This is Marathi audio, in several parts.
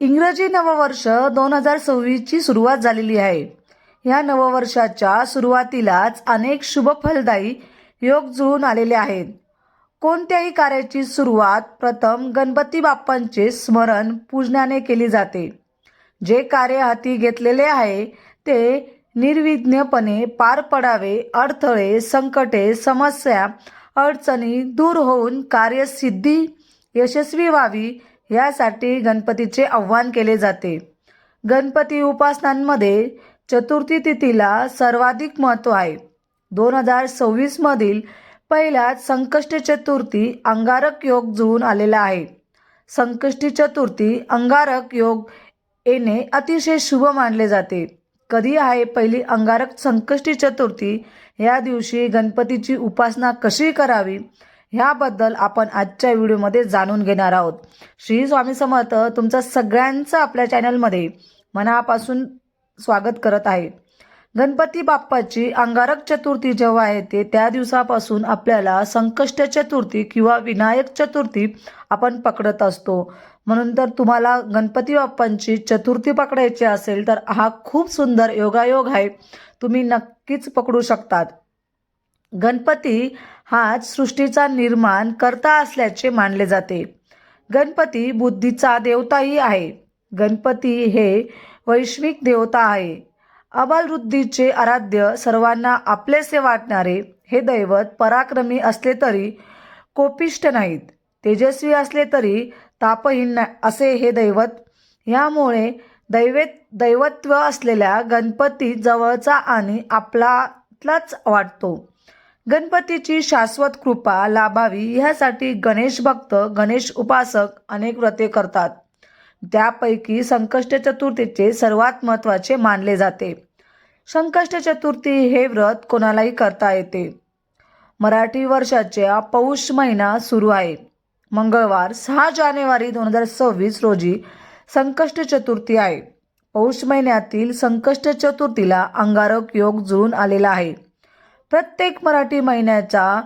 इंग्रजी नववर्ष 2026 ची सुरुवात झालेली आहे. या नववर्षाच्या सुरुवातीलाच अनेक शुभ फलदायी योग जुळून आलेले आहेत. कोणत्याही कार्याची सुरुवात प्रथम गणपती बाप्पांचे स्मरण पूजनाने केली जाते. जे कार्य हाती घेतलेले आहे ते निर्विघ्नपणे पार पडावे, अडथळे, संकटे, समस्या, अडचणी दूर होऊन कार्यसिद्धी यशस्वी व्हावी यासाठी गणपतीचे आव्हान केले जाते. गणपती उपासनांमध्ये चतुर्थी तिथीला सर्वाधिक महत्त्व आहे. 2026 मधील पहिल्याच संकष्ट चतुर्थी अंगारक योग जुळून आलेला आहे. संकष्टी चतुर्थी अंगारक योग येणे अतिशय शुभ मानले जाते. कधी आहे पहिली अंगारक संकष्टी चतुर्थी? या दिवशी गणपतीची उपासना कशी करावी ह्याबद्दल आपण आजच्या व्हिडिओमध्ये जाणून घेणार आहोत. श्री स्वामी समर्थ तुमचं सगळ्यांचं आपल्या चॅनलमध्ये मनापासून स्वागत करत आहे. गणपती बाप्पाची अंगारक चतुर्थी जेव्हा येते त्या दिवसापासून आपल्याला संकष्ट चतुर्थी किंवा विनायक चतुर्थी आपण पकडत असतो. म्हणून तर तुम्हाला गणपती बाप्पांची चतुर्थी पकडायची असेल तर हा खूप सुंदर योगायोग आहे, तुम्ही नक्कीच पकडू शकतात. गणपती हाच सृष्टीचा निर्माण करता असल्याचे मानले जाते. गणपती बुद्धीचा देवताही आहे. गणपती हे वैश्विक देवता आहे. अबालवृद्धीचे आराध्य, सर्वांना आपलेसे वाटणारे हे दैवत पराक्रमी असले तरी कोपिष्ट नाहीत, तेजस्वी असले तरी तापहीन असे हे दैवत. यामुळे दैवत्व असलेल्या गणपती जवळचा आणि आपलाच वाटतो. गणपतीची शाश्वत कृपा लाभावी यासाठी गणेश भक्त, गणेश उपासक अनेक व्रते करतात. त्यापैकी संकष्ट चतुर्थीचे सर्वात महत्त्वाचे मानले जाते. संकष्ट चतुर्थी हे व्रत कोणालाही करता येते. मराठी वर्षाच्या पौष महिना सुरू आहे. मंगळवार 6 जानेवारी 2026 रोजी संकष्ट चतुर्थी आहे. पौष महिन्यातील संकष्ट चतुर्थीला अंगारक योग जुळून आलेला आहे. प्रत्येक मराठी महिन्याच्या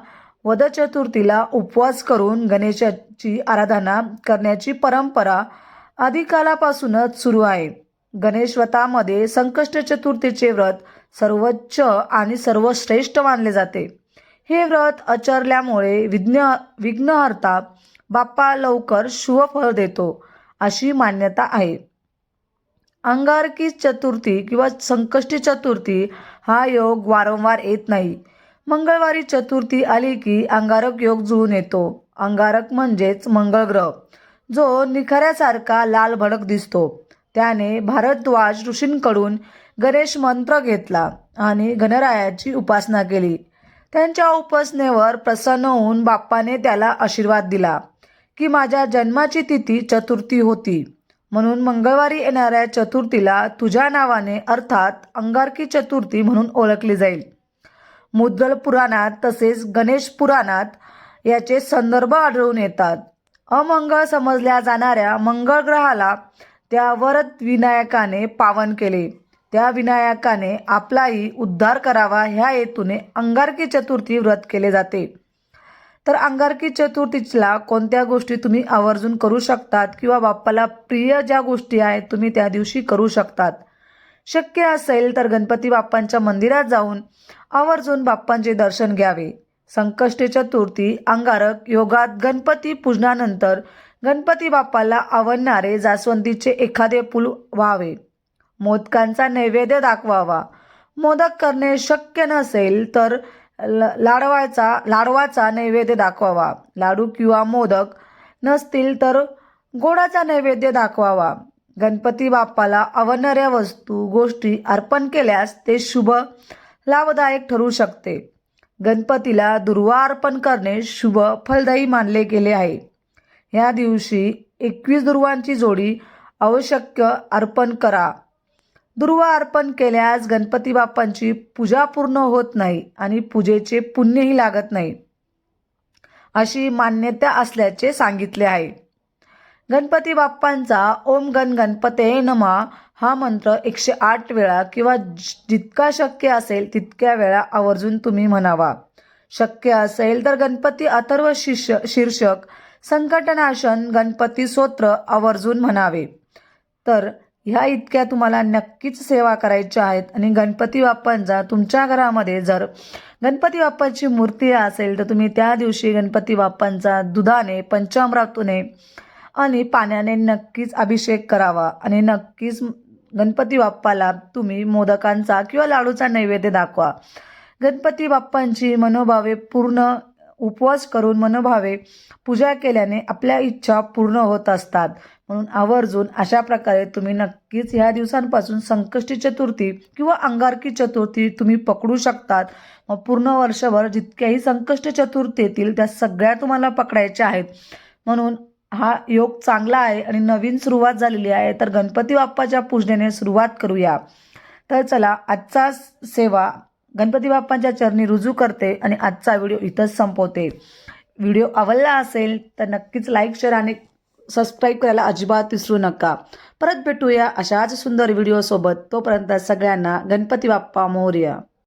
वद चतुर्थीला उपवास करून गणेशाची आराधना करण्याची परंपरा आदिकालापासूनच सुरू आहे. गणेश व्रतामध्ये संकष्ट चतुर्थीचे व्रत सर्वोच्च आणि सर्वश्रेष्ठ मानले जाते. हे व्रत आचरल्यामुळे विघ्नहर्ता बाप्पा लवकर शुभ फळ देतो अशी मान्यता आहे. अंगारकी चतुर्थी किंवा संकष्टी चतुर्थी हा योग वारंवार येत नाही. मंगळवारी चतुर्थी आली की अंगारक योग जुळून येतो. अंगारक म्हणजेच मंगळ ग्रह, जो निखाऱ्यासारखा लाल भडक दिसतो. त्याने भारद्वाज ऋषींकडून गणेश मंत्र घेतला आणि गणरायाची उपासना केली. त्यांच्या उपासनेवर प्रसन्न होऊन बाप्पाने त्याला आशीर्वाद दिला की माझ्या जन्माची तिथी चतुर्थी होती, म्हणून मंगळवारी येणाऱ्या चतुर्थीला तुझ्या नावाने अर्थात अंगारकी चतुर्थी म्हणून ओळखली जाईल. मुद्गल पुराणात तसेच गणेश पुराणात याचे संदर्भ आढळून येतात. अमंगळ समजल्या जाणाऱ्या मंगळ ग्रहाला त्या वरद विनायकाने पावन केले. त्या विनायकाने आपलाही उद्धार करावा ह्या हेतूने अंगारकी चतुर्थी व्रत केले जाते. तर अंगारकी चतुर्थीला कोणत्या गोष्टी तुम्ही आवर्जून करू शकतात किंवा बाप्पाला प्रिय ज्या गोष्टी आहेत तुम्ही त्या दिवशी करू शकतात. शक्य असेल तर गणपती बाप्पांच्या मंदिरात जाऊन आवर्जून बाप्पांचे दर्शन घ्यावे. संकष्टी चतुर्थी अंगारक योगात गणपती पूजनानंतर गणपती बाप्पाला आवडणारे जास्वंदीचे एखादे फूल व्हावे. मोदकांचा नैवेद्य दाखवावा. मोदक करणे शक्य नसेल तर लाडवाचा नैवेद्य दाखवावा. लाडू किंवा मोदक नसतील तर गोडाचा नैवेद्य दाखवावा. गणपती बाप्पाला आवडणाऱ्या वस्तू गोष्टी अर्पण केल्यास ते शुभ लाभदायक ठरू शकते. गणपतीला दुर्वा अर्पण करणे शुभ फलदायी मानले गेले आहे. या दिवशी 21 दुर्वांची जोडी आवश्यक अर्पण करा. दुर्वा अर्पण केल्यास गणपती बाप्पांची पूजा पूर्ण होत नाही आणि पूजेचे पुण्यही लागत नाही अशी मान्यता असल्याचे सांगितले आहे. गणपती बाप्पांचा ओम गण गणपते नमः हा मंत्र 108 वेळा किंवा जितका शक्य असेल तितक्या वेळा आवर्जून तुम्ही म्हणावा. शक्य असेल तर गणपती अथर्व शीर्षक संकटनाशन गणपती स्तोत्र आवर्जून म्हणावे. तर ह्या इतक्या तुम्हाला नक्कीच सेवा करायच्या आहेत. आणि गणपती बाप्पांचा तुमच्या घरामध्ये जर गणपती बाप्पाची मूर्ती असेल तर तुम्ही त्या दिवशी गणपती बाप्पांचा दुधाने, पंचामृताने आणि पाण्याने नक्कीच अभिषेक करावा. आणि नक्कीच गणपती बाप्पाला तुम्ही मोदकांचा किंवा लाडूचा नैवेद्य दाखवा. गणपती बाप्पांची मनोभावे पूर्ण उपवास करून मनोभावे पूजा केल्याने आपल्या इच्छा पूर्ण होत असतात. म्हणून आवर्जून अशा प्रकारे तुम्ही नक्कीच ह्या दिवसांपासून संकष्टी चतुर्थी किंवा अंगारकी चतुर्थी तुम्ही पकडू शकतात. मग पूर्ण वर्षभर जितक्याही संकष्ट चतुर्थी येतील त्या सगळ्या तुम्हाला पकडायच्या आहेत. म्हणून हा योग चांगला आहे आणि नवीन सुरुवात झालेली आहे. तर गणपती बाप्पाच्या पूजनेने सुरुवात करूया. तर चला, आजचा सेवा गणपती बाप्पांच्या चरणी रुजू करते आणि आजचा व्हिडिओ इथंच संपवते. व्हिडिओ आवडला असेल तर नक्कीच लाईक, शेअर आणि सबस्क्राईब करायला अजिबात विसरू नका. परत भेटूया अशाच सुंदर व्हिडिओसोबत. तोपर्यंत सगळ्यांना गणपती बाप्पा मोरया.